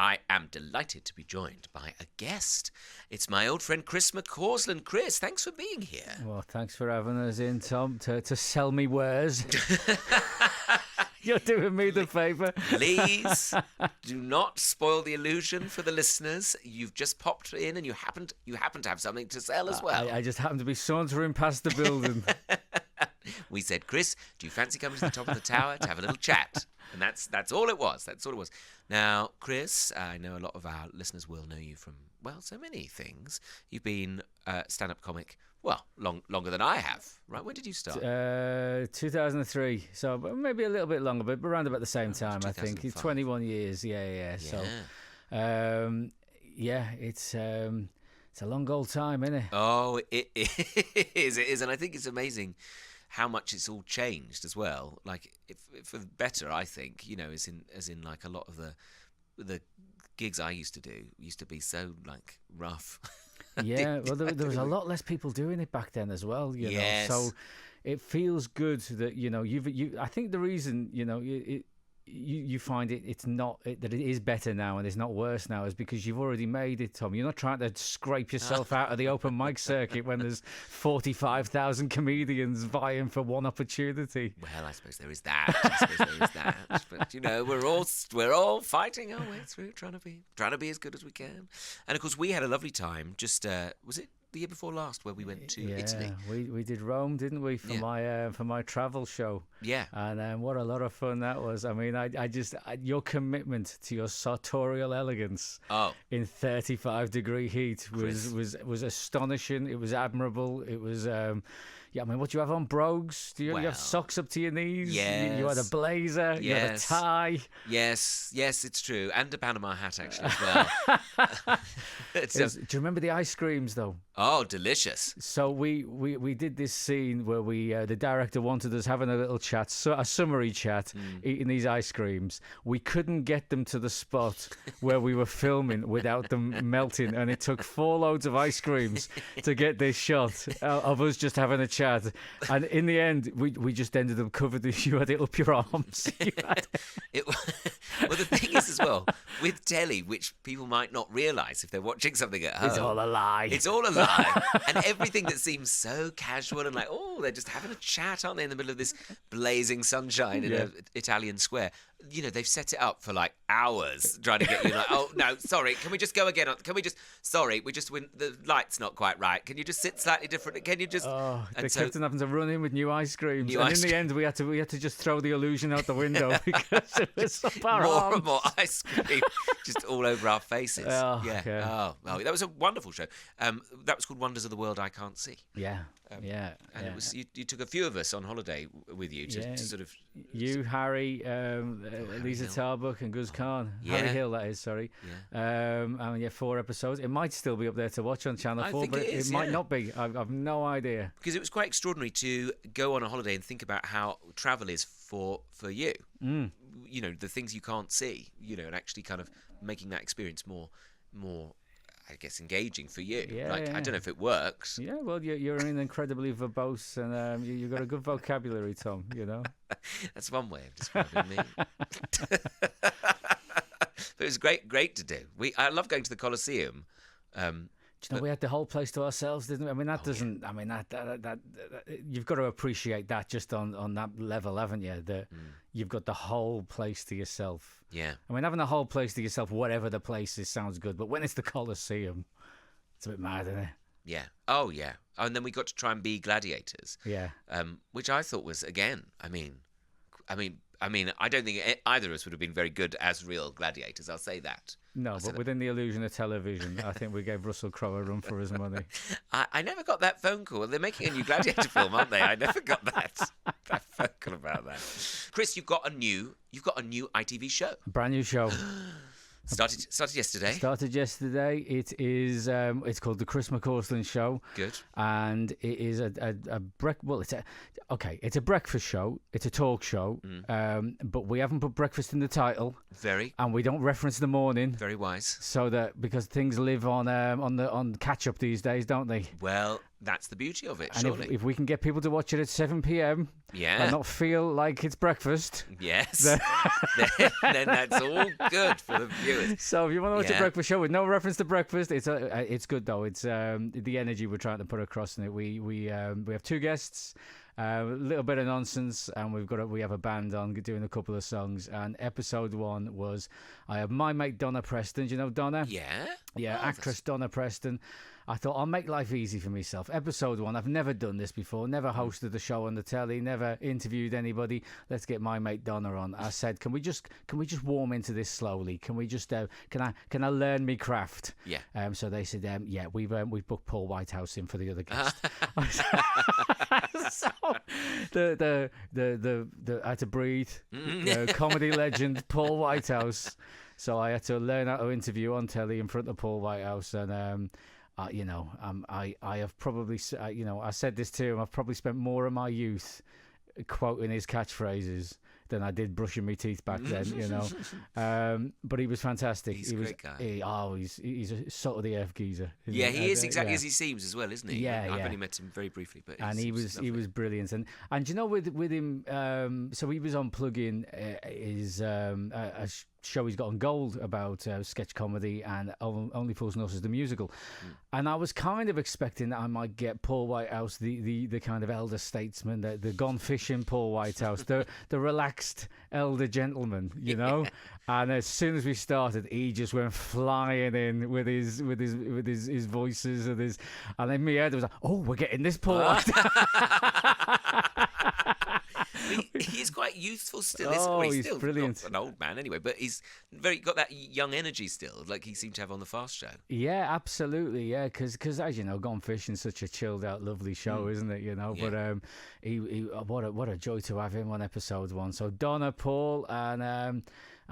I am delighted to be joined by a guest. It's my old friend Chris McCausland. Chris, thanks for being here. Well, thanks for having us in, Tom, to sell me wares. You're doing me the favour. Please do not spoil the illusion for the listeners. You've just popped in and you happen to have something to sell as well. I just happen to be sauntering past the building. We said, Chris, do you fancy coming to the top of the tower to have a little chat? And that's all it was. That's all it was. Now, Chris, I know a lot of our listeners will know you from, well, so many things. You've been a stand-up comic, well, longer than I have, right? When did you start? 2003, so maybe a little bit longer, but around about the same time, I think. 21 years, yeah. So, it's a long old time, isn't it? Oh, it is, and I think it's amazing how much it's all changed as well. Like, for the better, I think. You know, as in like a lot of the gigs I used to do used to be so like rough. Yeah, well, there was a lot less people doing it back then as well. You know, so it feels good that I think the reason you find it's not that it is better now and it's not worse now is because you've already made it, Tom. You're not trying to scrape yourself out of the open mic circuit when there's 45,000 comedians vying for one opportunity. Well, I suppose there is that. But we're all fighting our way through, trying to be as good as we can. And of course, we had a lovely time. Just was it the year before last where we went to Italy? We did Rome, didn't we, for my travel show? Yeah. And what a lot of fun that was. I mean, your commitment to your sartorial elegance in 35-degree heat was astonishing. It was admirable. It was I mean, what do you have on, brogues? Do you have socks up to your knees? Yes. You had a blazer. You had a tie. Yes, it's true. And a Panama hat, actually, as well. Do you remember the ice creams, though? Oh, delicious. So we did this scene where the director wanted us having a little chat, a summary chat, eating these ice creams. We couldn't get them to the spot where we were filming without them melting, and it took 4 loads of ice creams to get this shot of us just having a chat. And in the end, we just ended up covered. You had it up your arms. Well, the thing is as well, with telly, which people might not realise if they're watching something at home. It's all a lie. It's all a lie. And everything that seems so casual and like, they're just having a chat, aren't they, in the middle of this blazing sunshine in an Italian square. You know, they've set it up for like hours trying to get you like, oh, no, sorry, can we just go again? The light's not quite right. Can you just sit slightly different? Can you just... They kept having to run in with new ice creams. In the end, we had to just throw the illusion out the window because it was so far more and more ice cream just all over our faces. Oh, that was a wonderful show. That was called Wonders of the World I Can't See. And it was you took a few of us on holiday with you to sort of... You, Harry, Lisa Tarbuck and Guz Khan. Harry Hill, that is, sorry. 4 episodes. It might still be up there to watch on Channel 4, but it might not be. I've no idea. Because it was quite extraordinary to go on a holiday and think about how travel is for you. You know, the things you can't see, and actually kind of making that experience more I guess, engaging for you. I don't know if it works. Yeah, well, you're an incredibly verbose and you've got a good vocabulary, Tom, That's one way of describing me. But it was great to do. I love going to the Colosseum. We had the whole place to ourselves, didn't we? I mean, that you've got to appreciate that just on that level, haven't you? That you've got the whole place to yourself. Yeah. I mean, having the whole place to yourself, whatever the place is, sounds good. But when it's the Colosseum, it's a bit mad, isn't it? Yeah. Oh, yeah. And then we got to try and be gladiators. Yeah. Which I thought was, again, I mean, I don't think either of us would have been very good as real gladiators. I'll say that. No, but within the illusion of television, I think we gave Russell Crowe a run for his money. I never got that phone call. They're making a new Gladiator film, aren't they? I never got that phone call about that. Chris, you've got a new ITV show. A brand new show. Started yesterday. Started yesterday. It is. It's called the Chris McCausland Show. Good. And it is it's a breakfast show. It's a talk show. But we haven't put breakfast in the title. And we don't reference the morning. Very wise. So that because things live on catch up these days, don't they? Well, that's the beauty of it, and surely. if we can get people to watch it at 7 p.m. and not feel like it's breakfast. Yes. then that's all good for the viewers. So if you want to watch a breakfast show with no reference to breakfast, it's good though. It's the energy we're trying to put across in it. We have 2 guests. A little bit of nonsense, and we have a band on doing a couple of songs. And episode 1 was I have my mate Donna Preston. Do you know Donna? Yeah, actress Donna Preston. I thought I'll make life easy for myself. Episode 1, I've never done this before, never hosted a show on the telly, never interviewed anybody. Let's get my mate Donna on. I said, can we just warm into this slowly? Can we just can I learn me craft? Yeah. So they said, we've booked Paul Whitehouse in for the other guest. So the I had to breathe. Comedy legend Paul Whitehouse. So I had to learn how to interview on telly in front of Paul Whitehouse, and I have probably, I said this to him. I've probably spent more of my youth quoting his catchphrases than I did brushing my teeth back then, but he was fantastic. He's a great guy. He's a sort of the earth geezer. Yeah, he is exactly as he seems as well, isn't he? Yeah, I've only met him very briefly, but he was brilliant. And you know, with him, so he was on Plug-In, his a show he's got on Gold about sketch comedy and Only Fools and Horses the musical, and I was kind of expecting that I might get Paul Whitehouse, the kind of elder statesman, the gone fishing Paul Whitehouse, the relaxed elder gentleman, And as soon as we started, he just went flying in with his voices and in my head it was like, oh, we're getting this Paul Whitehouse. He's quite youthful still, isn't he? He's still brilliant. Not an old man anyway, but he's got that young energy still, like he seemed to have on the Fast Show. Yeah, absolutely, yeah, because as you know, Gone Fishing's such a chilled out, lovely show, isn't it? But what a joy to have him on episode 1. So Donna, Paul, and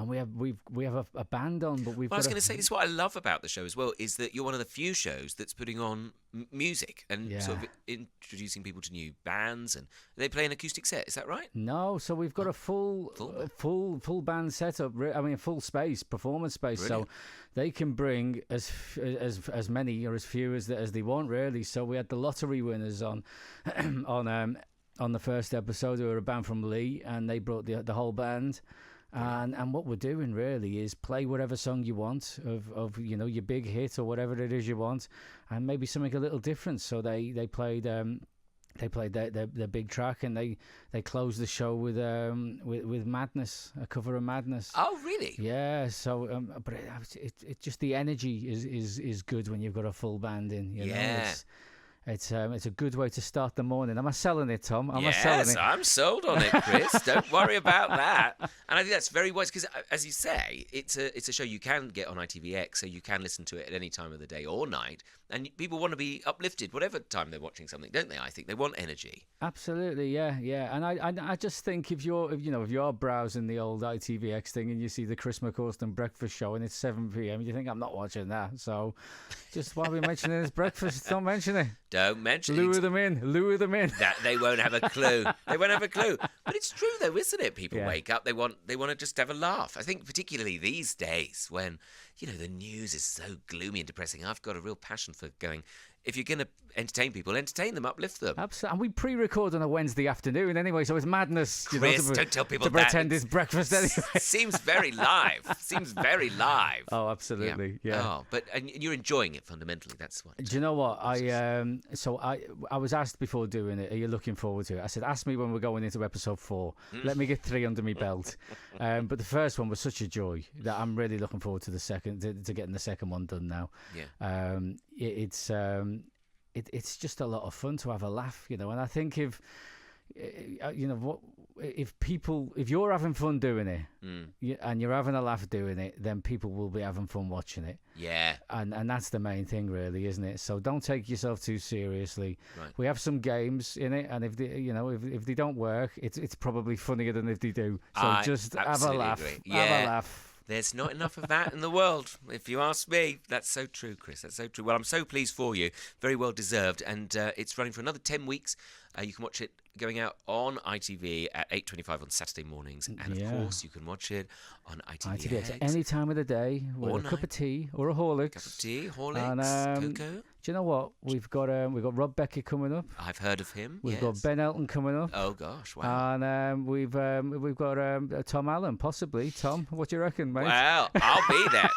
we have a band on, but I was going to say, this is what I love about the show as well, is that you're one of the few shows that's putting on music and sort of introducing people to new bands, and they play an acoustic set. Is that right? No, so we've got a full band setup. I mean, a full space, performance space. Brilliant. So they can bring as many or as few as they want, really. So we had the lottery winners on on the first episode, who were a band from Lee, and they brought the whole band. And what we're doing really is play whatever song you want of your big hit or whatever it is you want, and maybe something a little different. So they played their big track, and they closed the show with Madness, a cover of Madness. Oh, really? Yeah. So but it just, the energy is good when you've got a full band in. It's a good way to start the morning. Am I selling it, Tom? Yes, I'm sold on it, Chris. Don't worry about that. And I think that's very wise because, as you say, it's a show you can get on ITVX, so you can listen to it at any time of the day or night. And people want to be uplifted whatever time they're watching something, don't they? I think they want energy. Absolutely, yeah. And I just think if you're browsing the old ITVX thing and you see the Chris McCausland breakfast show and it's 7 p.m, you think, I'm not watching that. So just while we're mentioning this breakfast, don't mention it. Don't mention it. Lure them in. That they won't have a clue. But it's true though, isn't it? People wake up, they want to just have a laugh. I think particularly these days when the news is so gloomy and depressing. I've got a real passion for going, if you're going to entertain people, entertain them, uplift them. Absolutely. And we pre-record on a Wednesday afternoon anyway, so it's madness. Chris, don't tell people to pretend it's breakfast anyway. Seems very live. Oh, absolutely. Yeah. Oh, but and you're enjoying it fundamentally. That's what. Do you know what? I was asked before doing it, are you looking forward to it? I said, ask me when we're going into episode 4. Let me get 3 under my belt. But the first one was such a joy that I'm really looking forward to the second, to getting the second one done now. Yeah. It's just a lot of fun to have a laugh, and I think if you're having fun doing it, and you're having a laugh doing it, then people will be having fun watching it. Yeah. And that's the main thing, really, isn't it? So don't take yourself too seriously. Right. We have some games in it, and if they don't work, it's probably funnier than if they do. So just have a laugh. Yeah. Have a laugh. There's not enough of that in the world, if you ask me. That's so true, Chris. That's so true. Well, I'm so pleased for you. Very well deserved. And it's running for another 10 weeks You can watch it going out on ITV at 8:25 on Saturday mornings, and of course you can watch it on ITV at any time of the day with a cup of tea or a Horlicks. Cup of tea, Horlicks, cocoa. Do you know what we've got? We've got Rob Beckett coming up. I've heard of him. We've got Ben Elton coming up. Oh gosh, wow! And we've got Tom Allen, possibly. Tom, what do you reckon, mate? Well, I'll be there.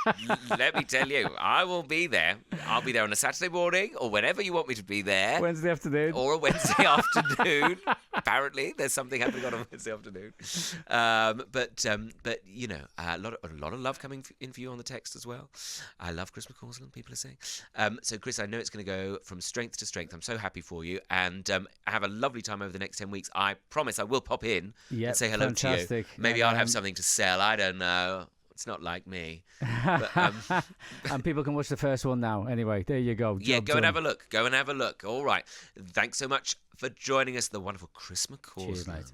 Let me tell you, I will be there. I'll be there on a Saturday morning or whenever you want me to be there. Wednesday afternoon or a Wednesday afternoon. Apparently, there's something happening on a Wednesday afternoon. But you know, a lot of love coming in for you on the text as well. I love Chris McCausland. People are saying. So, Chris, I know it's going to go from strength to strength. I'm so happy for you, and have a lovely time over the next 10 weeks. I promise I will pop in and say hello to you. Maybe I'll have something to sell. I don't know. It's not like me. But, and people can watch the first one now. Anyway, there you go. Go and have a look. Go and have a look. All right. Thanks so much for joining us, the wonderful Chris McCausland. Cheers, mate.